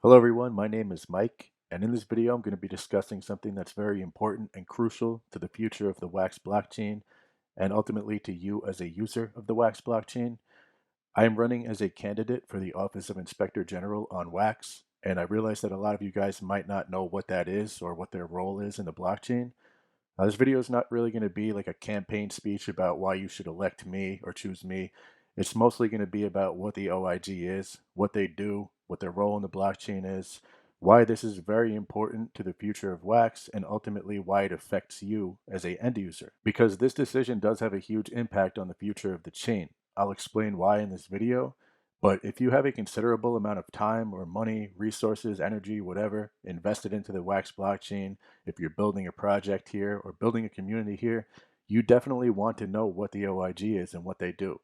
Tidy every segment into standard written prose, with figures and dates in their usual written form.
Hello everyone, my name is Mike, and in this video I'm going to be discussing something that's very important and crucial to the future of the WAX blockchain and ultimately to you as a user of the WAX blockchain. I am running as a candidate for the Office of Inspector General on WAX, and I realize that a lot of you guys might not know what that is or what their role is in the blockchain. This video is not really going to be like a campaign speech about why you should elect me or choose me. It's mostly going to be about what the OIG is, what they do, what their role in the blockchain is, why this is very important to the future of WAX, and ultimately why it affects you as a end user. Because this decision does have a huge impact on the future of the chain. I'll explain why in this video, but if you have a considerable amount of time or money, resources, energy, whatever, invested into the WAX blockchain, if you're building a project here or building a community here, you definitely want to know what the OIG is and what they do.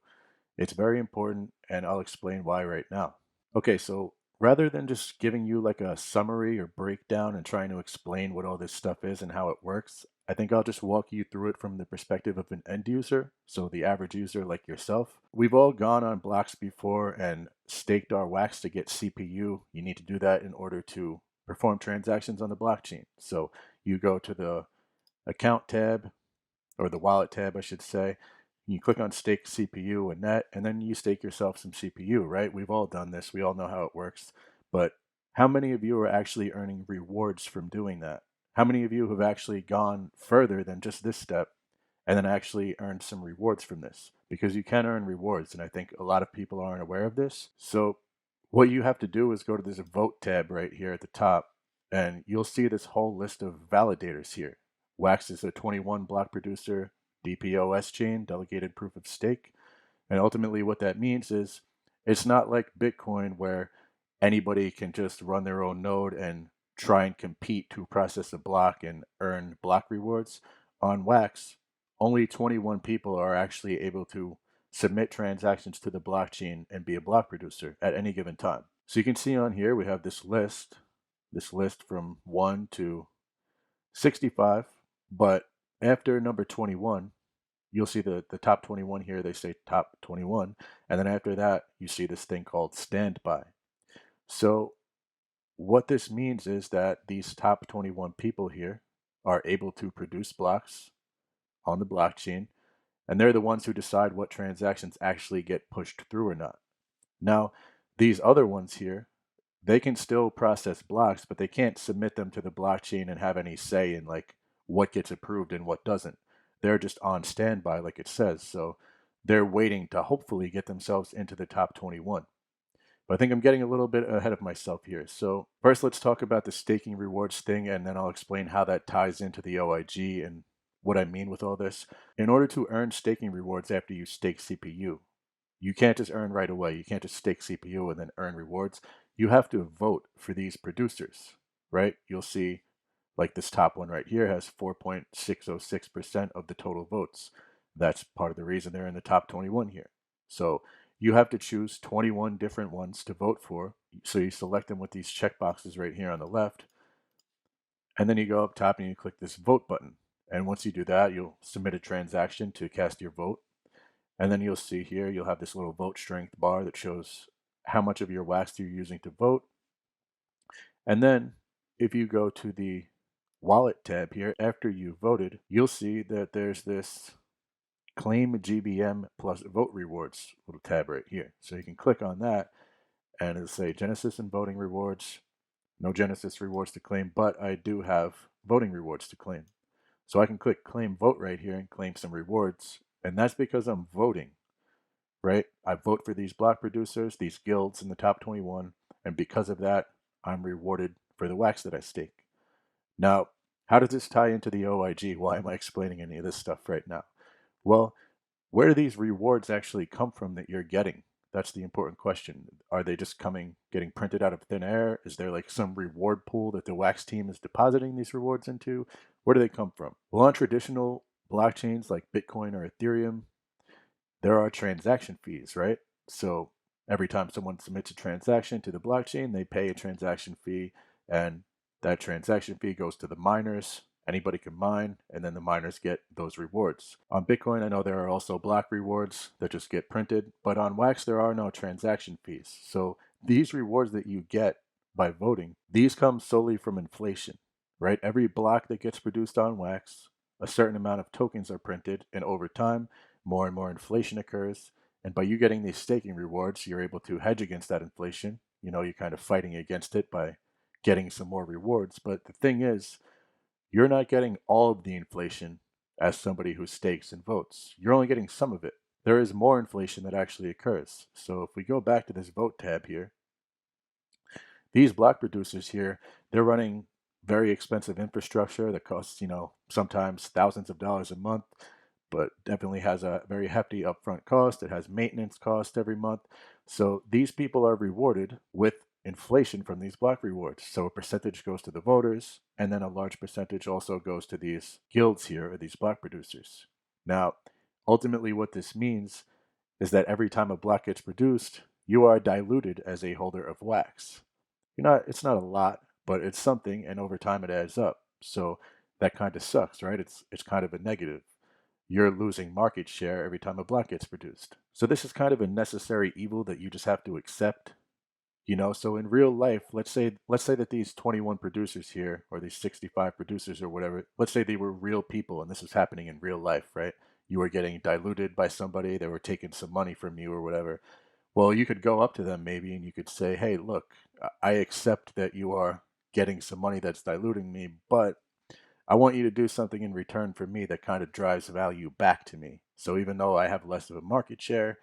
It's very important, and I'll explain why right now. Okay, so rather than just giving you like a summary or breakdown and trying to explain what all this stuff is and how it works, I think I'll just walk you through it from the perspective of an end user, so the average user like yourself. We've all gone on blocks before and staked our wax to get CPU. You need to do that in order to perform transactions on the blockchain. So you go to the account tab, or the wallet tab, I should say. You click on stake CPU and net, and then you stake yourself some CPU, right? We've all done this. We all know how it works. But how many of you are actually earning rewards from doing that? How many of you have actually gone further than just this step and then actually earned some rewards from this? Because you can earn rewards, and I think a lot of people aren't aware of this. So what you have to do is go to this vote tab right here at the top, and you'll see this whole list of validators here. Wax is a 21 block producer, DPoS chain, delegated proof of stake. And ultimately what that means is it's not like Bitcoin where anybody can just run their own node and try and compete to process a block and earn block rewards. On Wax, only 21 people are actually able to submit transactions to the blockchain and be a block producer at any given time. So you can see on here we have this list from 1 to 65, but after number 21, you'll see the top 21 here, they say top 21, and then after that, you see this thing called standby. So what this means is that these top 21 people here are able to produce blocks on the blockchain, and they're the ones who decide what transactions actually get pushed through or not. Now, these other ones here, they can still process blocks, but they can't submit them to the blockchain and have any say in like what gets approved and what doesn't. They're just on standby, like it says. So they're waiting to hopefully get themselves into the top 21. But I think I'm getting a little bit ahead of myself here. So first, let's talk about the staking rewards thing, and then I'll explain how that ties into the OIG and what I mean with all this. In order to earn staking rewards after you stake CPU, you can't just earn right away. You can't just stake CPU and then earn rewards. You have to vote for these producers, right? You'll see like this top one right here has 4.606% of the total votes. That's part of the reason they're in the top 21 here. So you have to choose 21 different ones to vote for. So you select them with these checkboxes right here on the left. And then you go up top and you click this vote button. And once you do that, you'll submit a transaction to cast your vote. And then you'll see here, you'll have this little vote strength bar that shows how much of your wax you're using to vote. And then if you go to the wallet tab here, after you voted, you'll see that there's this claim GBM plus vote rewards little tab right here. So you can click on that and it'll say Genesis and voting rewards. No Genesis rewards to claim, but I do have voting rewards to claim. So I can click claim vote right here and claim some rewards. And that's because I'm voting, right? I vote for these block producers, these guilds in the top 21. And because of that, I'm rewarded for the wax that I stake. Now, how does this tie into the OIG? Why am I explaining any of this stuff right now? Well, where do these rewards actually come from that you're getting? That's the important question. Are they just getting printed out of thin air? Is there like some reward pool that the Wax team is depositing these rewards into? Where do they come from? Well, on traditional blockchains like Bitcoin or Ethereum, there are transaction fees, right? So every time someone submits a transaction to the blockchain, they pay a transaction fee, and that transaction fee goes to the miners. Anybody can mine, and then the miners get those rewards. On Bitcoin, I know there are also block rewards that just get printed, but on Wax, there are no transaction fees. So these rewards that you get by voting. These come solely from inflation, right? Every block that gets produced on Wax, a certain amount of tokens are printed, and over time, more and more inflation occurs. And by you getting these staking rewards, you're able to hedge against that inflation. You're kind of fighting against it by getting some more rewards. But the thing is, you're not getting all of the inflation as somebody who stakes and votes. You're only getting some of it. There is more inflation that actually occurs. So if we go back to this vote tab here, these block producers here, they're running very expensive infrastructure that costs, sometimes thousands of dollars a month, but definitely has a very hefty upfront cost. It has maintenance cost every month. So these people are rewarded with inflation from these block rewards. So a percentage goes to the voters, and then a large percentage also goes to these guilds here, or these block producers. Now, ultimately, what this means is that every time a block gets produced, you are diluted as a holder of wax. It's not a lot, but it's something, and over time it adds up. So that kind of sucks, right? It's kind of a negative. You're losing market share every time a block gets produced. So this is kind of a necessary evil that you just have to accept. So in real life, let's say that these 21 producers here, or these 65 producers or whatever, let's say they were real people and this was happening in real life, right? You were getting diluted by somebody, they were taking some money from you or whatever. Well, you could go up to them maybe and you could say, hey, look, I accept that you are getting some money that's diluting me, but I want you to do something in return for me that kind of drives value back to me. So even though I have less of a market share,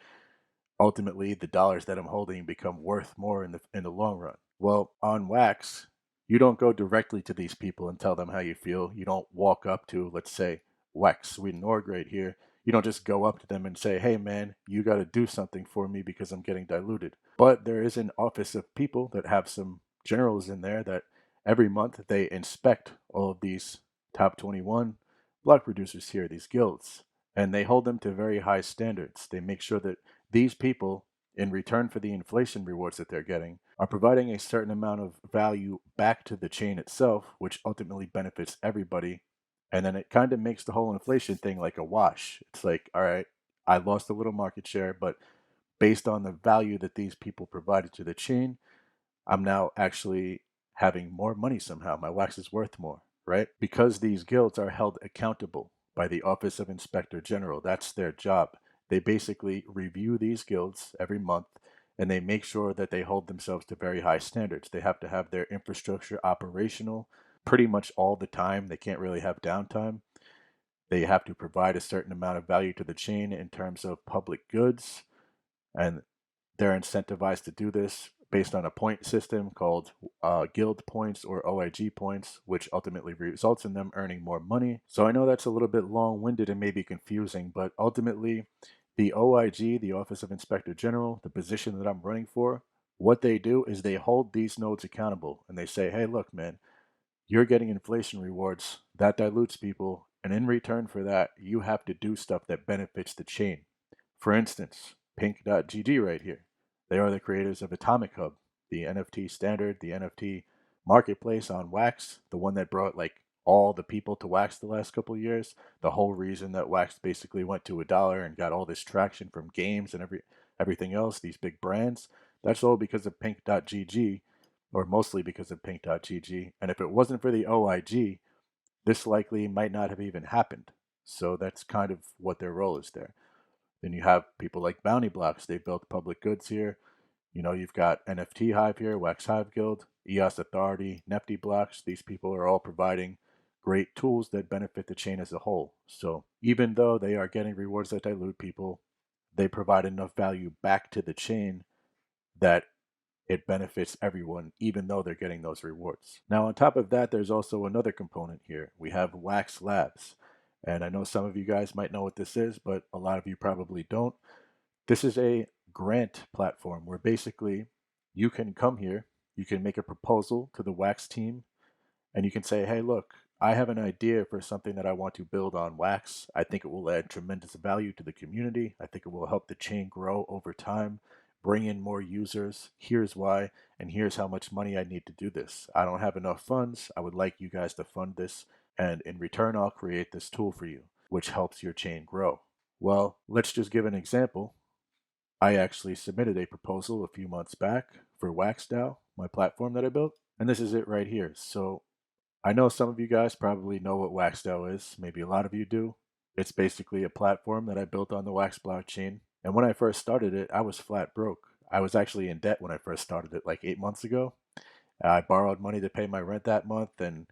ultimately the dollars that I'm holding become worth more in the long run. Well, on Wax, you don't go directly to these people and tell them how you feel. You don't walk up to, let's say, Wax Sweden Org right here. You don't just go up to them and say, hey man, you got to do something for me because I'm getting diluted. But there is an office of people that have some generals in there that every month they inspect all of these top 21 block producers here, these guilds, and they hold them to very high standards. They make sure that these people, in return for the inflation rewards that they're getting, are providing a certain amount of value back to the chain itself, which ultimately benefits everybody. And then it kind of makes the whole inflation thing like a wash. It's like, all right, I lost a little market share, but based on the value that these people provided to the chain, I'm now actually having more money somehow. My wax is worth more, right? Because these guilds are held accountable by the Office of Inspector General. That's their job. They basically review these guilds every month and they make sure that they hold themselves to very high standards. They have to have their infrastructure operational pretty much all the time. They can't really have downtime. They have to provide a certain amount of value to the chain in terms of public goods, and they're incentivized to do this based on a point system called guild points or OIG points, which ultimately results in them earning more money. So I know that's a little bit long-winded and maybe confusing, but ultimately the OIG, the Office of Inspector General, the position that I'm running for, what they do is they hold these nodes accountable and they say, hey, look, man, you're getting inflation rewards. That dilutes people. And in return for that, you have to do stuff that benefits the chain. For instance, pink.gg right here. They are the creators of Atomic Hub, the NFT standard, the NFT marketplace on Wax, the one that brought like all the people to Wax the last couple of years. The whole reason that Wax basically went to $1 and got all this traction from games and everything else, these big brands. That's all because of pink.gg, or mostly because of pink.gg. And if it wasn't for the OIG, this likely might not have even happened. So that's kind of what their role is there. Then you have people like Bounty Blocks. They built public goods here. You've got NFT Hive here, Wax Hive Guild, EOS Authority, Nefty Blocks. These people are all providing great tools that benefit the chain as a whole. So even though they are getting rewards that dilute people, they provide enough value back to the chain that it benefits everyone, even though they're getting those rewards. Now, on top of that, there's also another component here. We have Wax Labs. And I know some of you guys might know what this is, but a lot of you probably don't. This is a grant platform where basically you can come here, you can make a proposal to the Wax team, and you can say, hey, look, I have an idea for something that I want to build on Wax. I think it will add tremendous value to the community. I think it will help the chain grow over time, bring in more users. Here's why, and here's how much money I need to do this. I don't have enough funds. I would like you guys to fund this, and in return, I'll create this tool for you, which helps your chain grow. Well, let's just give an example. I actually submitted a proposal a few months back for WaxDAO, my platform that I built. And this is it right here. So I know some of you guys probably know what WaxDAO is. Maybe a lot of you do. It's basically a platform that I built on the Wax blockchain. And when I first started it, I was flat broke. I was actually in debt when I first started it, like 8 months ago. I borrowed money to pay my rent that month, and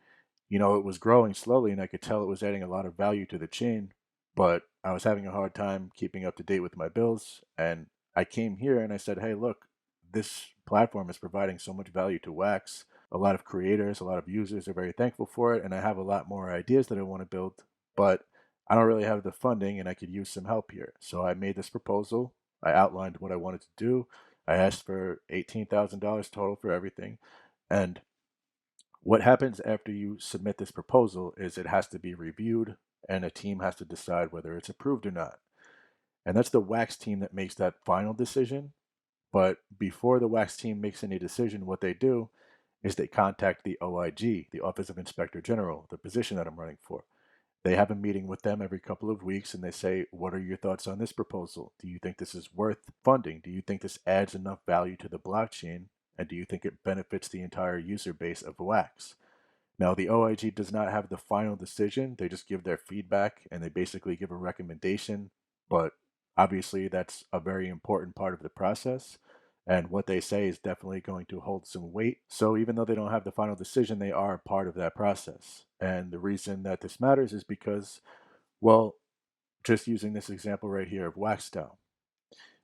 it was growing slowly, and I could tell it was adding a lot of value to the chain, but I was having a hard time keeping up to date with my bills. And I came here and I said, hey, look, this platform is providing so much value to Wax. A lot of creators, a lot of users are very thankful for it, and I have a lot more ideas that I want to build, but I don't really have the funding, and I could use some help here. So I made this proposal. I outlined what I wanted to do. I asked for $18,000 total for everything. And what happens after you submit this proposal is it has to be reviewed, and a team has to decide whether it's approved or not. And that's the Wax team that makes that final decision. But before the Wax team makes any decision, what they do is they contact the OIG, the Office of Inspector General, the position that I'm running for. They have a meeting with them every couple of weeks, and they say, what are your thoughts on this proposal? Do you think this is worth funding? Do you think this adds enough value to the blockchain? And do you think it benefits the entire user base of Wax? Now, the OIG does not have the final decision. They just give their feedback, and they basically give a recommendation. But obviously, that's a very important part of the process. And what they say is definitely going to hold some weight. So even though they don't have the final decision, they are a part of that process. And the reason that this matters is because, well, just using this example right here of WaxDAO,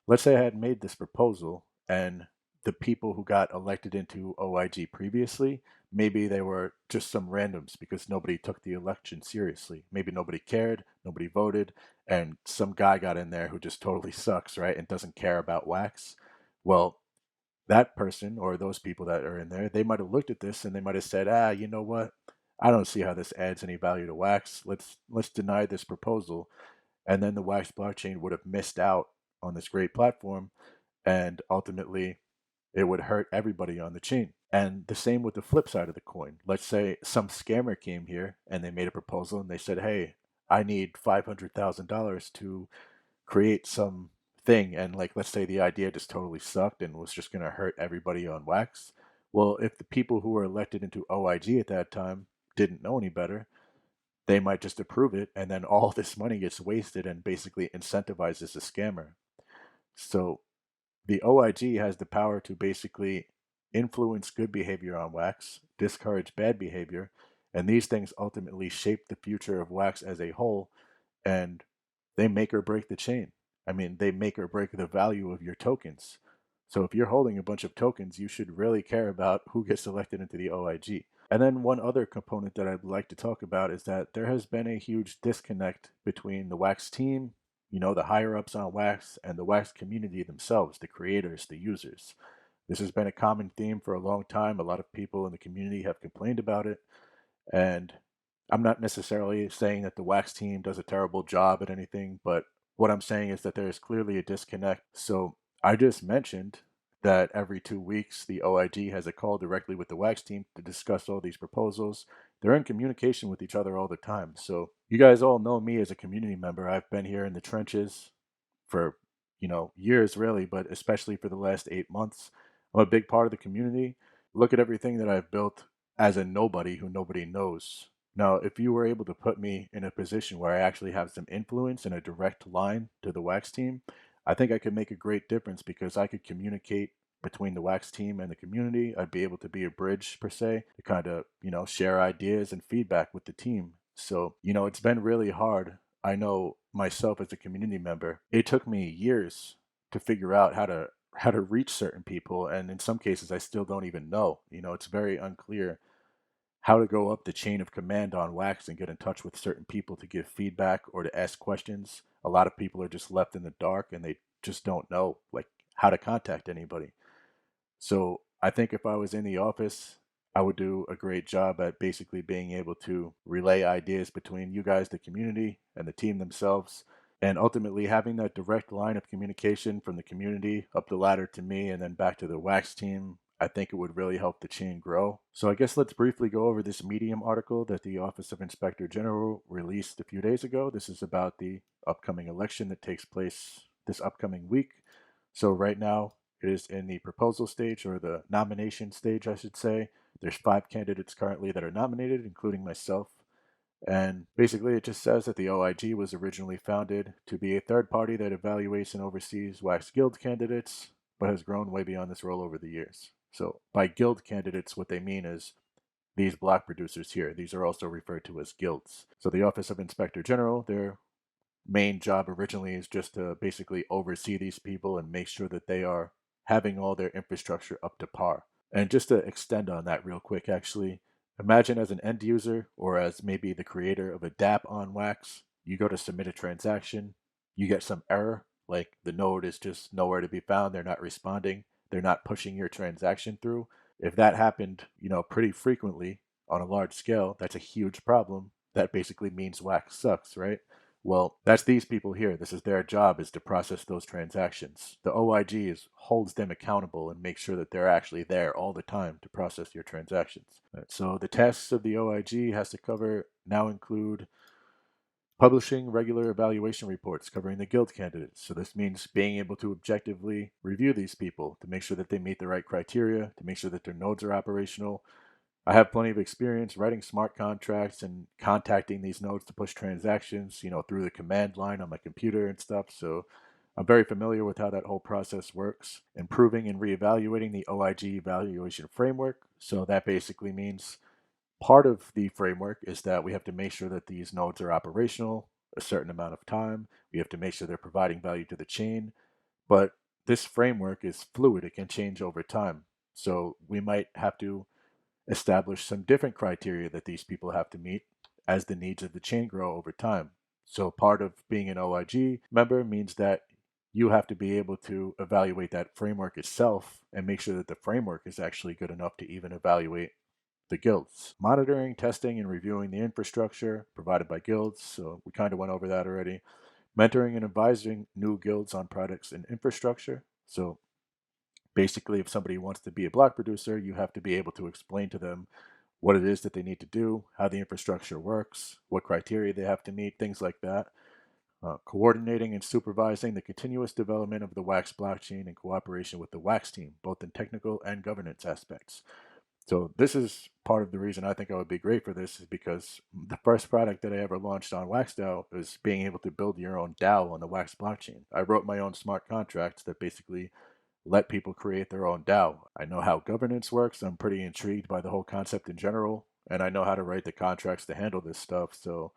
let's say I had made this proposal, and the people who got elected into OIG previously, maybe they were just some randoms because nobody took the election seriously. Maybe nobody cared, nobody voted, and some guy got in there who just totally sucks, right, and doesn't care about Wax. Well, that person or those people that are in there, they might have looked at this and they might have said, you know what? I don't see how this adds any value to Wax. Let's deny this proposal. And then the Wax blockchain would have missed out on this great platform, and ultimately it would hurt everybody on the chain. And the same with the flip side of the coin. Let's say some scammer came here and they made a proposal and they said, hey, I need $500,000 to create some thing. And like, let's say the idea just totally sucked and was just going to hurt everybody on Wax. Well, if the people who were elected into OIG at that time didn't know any better, they might just approve it, and then all this money gets wasted and basically incentivizes the scammer. So the OIG has the power to basically influence good behavior on Wax, discourage bad behavior, and these things ultimately shape the future of Wax as a whole, and they make or break the chain. I mean, they make or break the value of your tokens. So if you're holding a bunch of tokens, you should really care about who gets elected into the OIG. And then one other component that I'd like to talk about is that there has been a huge disconnect between the Wax team, the higher ups on Wax, and the Wax community themselves, the creators, the users. This has been a common theme for a long time. A lot of people in the community have complained about it. And I'm not necessarily saying that the Wax team does a terrible job at anything, but what I'm saying is that there is clearly a disconnect. So I just mentioned that every 2 weeks, the OIG has a call directly with the Wax team to discuss all these proposals. They're in communication with each other all the time. So you guys all know me as a community member. I've been here in the trenches for, years really, but especially for the last 8 months. I'm a big part of the community. Look at everything that I've built as a nobody who nobody knows. Now, if you were able to put me in a position where I actually have some influence and a direct line to the Wax team, I think I could make a great difference because I could communicate between the Wax team and the community. I'd be able to be a bridge, per se, to kind of, share ideas and feedback with the team. So, it's been really hard. I know myself as a community member, it took me years to figure out how to reach certain people, and in some cases I still don't even know. It's very unclear how to go up the chain of command on Wax and get in touch with certain people to give feedback or to ask questions. A lot of people are just left in the dark and they just don't know like how to contact anybody. So I think if I was in the office, I would do a great job at basically being able to relay ideas between you guys, the community, and the team themselves, and ultimately having that direct line of communication from the community up the ladder to me and then back to the Wax team. I think it would really help the chain grow. So I guess let's briefly go over this Medium article that the Office of Inspector General released a few days ago. This is about the upcoming election that takes place this upcoming week. So right now, It is in the proposal stage, or the nomination stage, I should say. There's 5 candidates currently that are nominated, including myself. And basically, it just says that the OIG was originally founded to be a third party that evaluates and oversees wax guild candidates, but has grown way beyond this role over the years. So, by guild candidates, what they mean is these block producers here. These are also referred to as guilds. So, the Office of Inspector General, their main job originally is just to basically oversee these people and make sure that they are having all their infrastructure up to par. And just to extend on that real quick, actually, imagine as an end user or as maybe the creator of a DApp on Wax, you go to submit a transaction, you get some error, like the node is just nowhere to be found, they're not responding, they're not pushing your transaction through. If that happened, pretty frequently on a large scale, that's a huge problem. That basically means Wax sucks, right? Well, that's these people here. This is their job, is to process those transactions. The OIG holds them accountable and makes sure that they're actually there all the time to process your transactions. So the tasks of the OIG has to cover now include publishing regular evaluation reports covering the guild candidates. So this means being able to objectively review these people to make sure that they meet the right criteria, to make sure that their nodes are operational. I have plenty of experience writing smart contracts and contacting these nodes to push transactions, through the command line on my computer and stuff. So I'm very familiar with how that whole process works. Improving and reevaluating the OIG evaluation framework. So that basically means part of the framework is that we have to make sure that these nodes are operational a certain amount of time. We have to make sure they're providing value to the chain. But this framework is fluid, it can change over time. So we might have to establish some different criteria that these people have to meet as the needs of the chain grow over time. So part of being an OIG member means that you have to be able to evaluate that framework itself and make sure that the framework is actually good enough to even evaluate the guilds. Monitoring, testing, and reviewing the infrastructure provided by guilds. So we kind of went over that already. Mentoring and advising new guilds on products and infrastructure. So basically, if somebody wants to be a block producer, you have to be able to explain to them what it is that they need to do, how the infrastructure works, what criteria they have to meet, things like that. Coordinating and supervising the continuous development of the Wax blockchain in cooperation with the Wax team, both in technical and governance aspects. So this is part of the reason I think I would be great for this, is because the first product that I ever launched on WaxDAO is being able to build your own DAO on the Wax blockchain. I wrote my own smart contracts that basically let people create their own DAO. I know how governance works. I'm pretty intrigued by the whole concept in general, and I know how to write the contracts to handle this stuff. So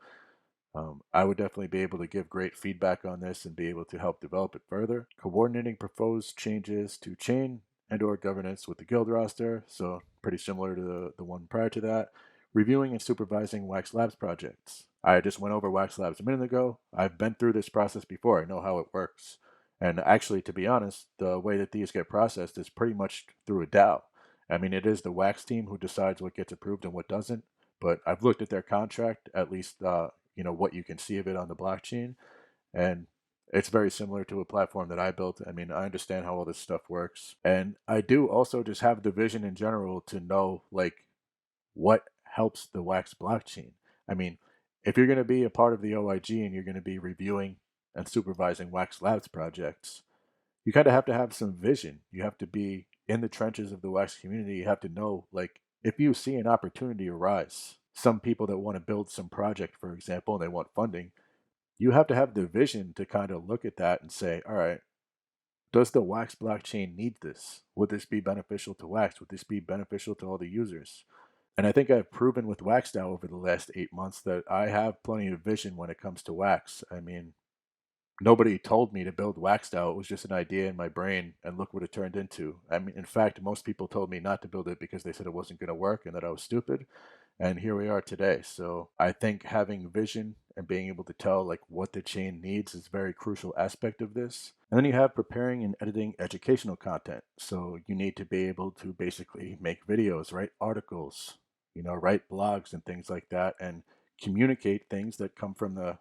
I would definitely be able to give great feedback on this and be able to help develop it further. Coordinating proposed changes to chain and or governance with the guild roster, so pretty similar to the one prior to that. Reviewing and supervising Wax Labs projects. I just went over Wax Labs a minute ago. I've been through this process before. I know how it works. And actually, to be honest, the way that these get processed is pretty much through a DAO. I mean, it is the Wax team who decides what gets approved and what doesn't. But I've looked at their contract, at least what you can see of it on the blockchain, and it's very similar to a platform that I built. I mean, I understand how all this stuff works, and I do also just have the vision in general to know like what helps the Wax blockchain. I mean, if you're going to be a part of the OIG and you're going to be reviewing and supervising Wax Labs projects, you kind of have to have some vision. You have to be in the trenches of the Wax community. You have to know, like, if you see an opportunity arise, some people that want to build some project, for example, and they want funding, you have to have the vision to kind of look at that and say, all right, does the Wax blockchain need this? Would this be beneficial to Wax? Would this be beneficial to all the users? And I think I've proven with WaxDAO over the last 8 months that I have plenty of vision when it comes to Wax. I mean, nobody told me to build WaxDAO. It was just an idea in my brain, and look what it turned into. I mean, in fact, most people told me not to build it because they said it wasn't going to work and that I was stupid. And here we are today. So I think having vision and being able to tell like what the chain needs is a very crucial aspect of this. And then you have preparing and editing educational content. So you need to be able to basically make videos, write articles, write blogs and things like that, and communicate things that come from the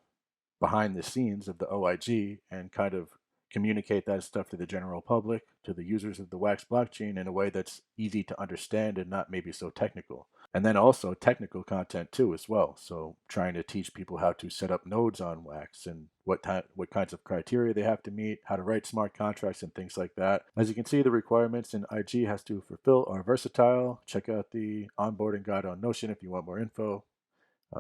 behind the scenes of the OIG and kind of communicate that stuff to the general public, to the users of the Wax blockchain in a way that's easy to understand and not maybe so technical. And then also technical content too as well. So trying to teach people how to set up nodes on Wax and what kinds of criteria they have to meet, how to write smart contracts and things like that. As you can see, the requirements in IG has to fulfill are versatile. Check out the onboarding guide on Notion if you want more info.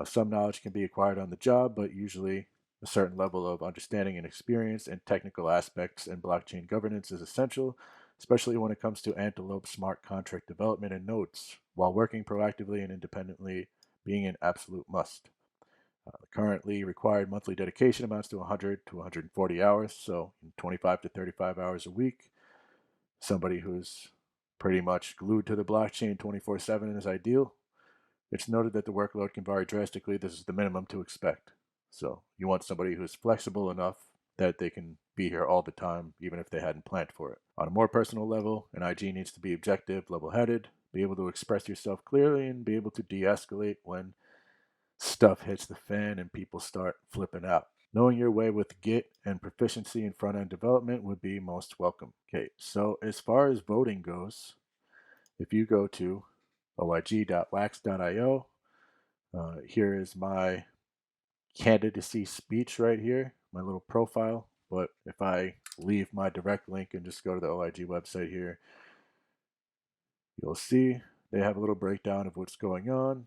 Some knowledge can be acquired on the job, but usually a certain level of understanding and experience in technical aspects and blockchain governance is essential, especially when it comes to Antelope smart contract development and nodes, while working proactively and independently being an absolute must. Currently required monthly dedication amounts to 100 to 140 hours, so 25 to 35 hours a week. Somebody who's pretty much glued to the blockchain 24/7 is ideal. It's noted that the workload can vary drastically. This is the minimum to expect. So you want somebody who's flexible enough that they can be here all the time, even if they hadn't planned for it. On a more personal level, an IG needs to be objective, level-headed, be able to express yourself clearly, and be able to de-escalate when stuff hits the fan and people start flipping out. Knowing your way with Git and proficiency in front-end development would be most welcome. Okay, so as far as voting goes, if you go to oig.wax.io, here is my candidacy speech right here, my little profile. But if I leave my direct link and just go to the OIG website here, you'll see they have a little breakdown of what's going on.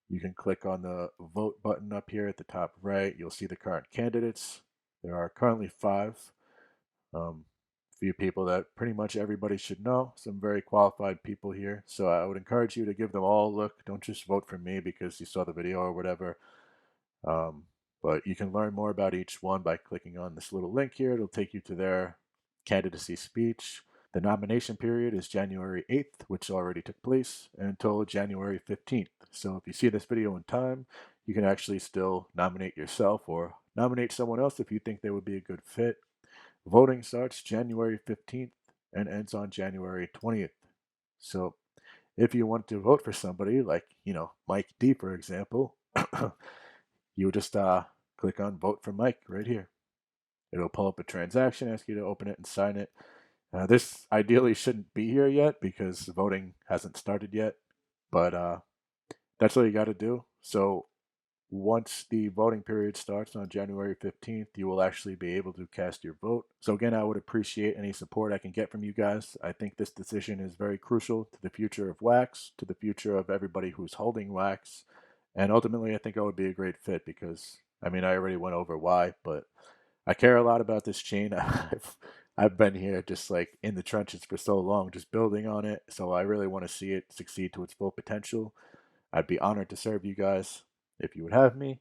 You can click on the vote button up here at the top right. You'll see the current candidates. There are currently 5. Few people that pretty much everybody should know. Some very qualified people here. So I would encourage you to give them all a look. Don't just vote for me because you saw the video or whatever. Um, but you can learn more about each one by clicking on this little link here. It'll take you to their candidacy speech. The nomination period is January 8th, which already took place, until January 15th. So if you see this video in time, you can actually still nominate yourself or nominate someone else if you think they would be a good fit. Voting starts January 15th and ends on January 20th. So if you want to vote for somebody like, Mike D, for example, you would just click on vote for Mike right here. It'll pull up a transaction, ask you to open it and sign it. This ideally shouldn't be here yet because voting hasn't started yet, but that's all you got to do. So once the voting period starts on January 15th, you will actually be able to cast your vote. So again, I would appreciate any support I can get from you guys. I think this decision is very crucial to the future of Wax, to the future of everybody who's holding Wax. And ultimately, I think I would be a great fit because, I already went over why, but I care a lot about this chain. I've been here just like in the trenches for so long, just building on it. So I really want to see it succeed to its full potential. I'd be honored to serve you guys if you would have me.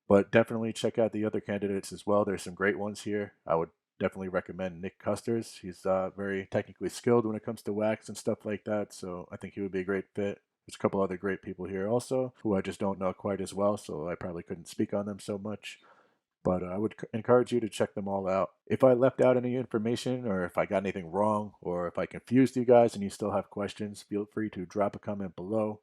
But definitely check out the other candidates as well. There's some great ones here. I would definitely recommend Nick Custers. He's very technically skilled when it comes to wax and stuff like that. So I think he would be a great fit. There's a couple other great people here also who I just don't know quite as well. So I probably couldn't speak on them so much. But I would encourage you to check them all out. If I left out any information or if I got anything wrong or if I confused you guys and you still have questions, feel free to drop a comment below.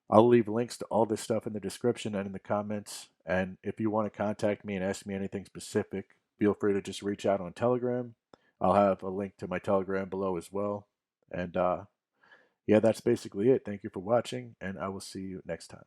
I'll leave links to all this stuff in the description and in the comments. And if you want to contact me and ask me anything specific, feel free to just reach out on Telegram. I'll have a link to my Telegram below as well. And yeah, that's basically it. Thank you for watching, and I will see you next time.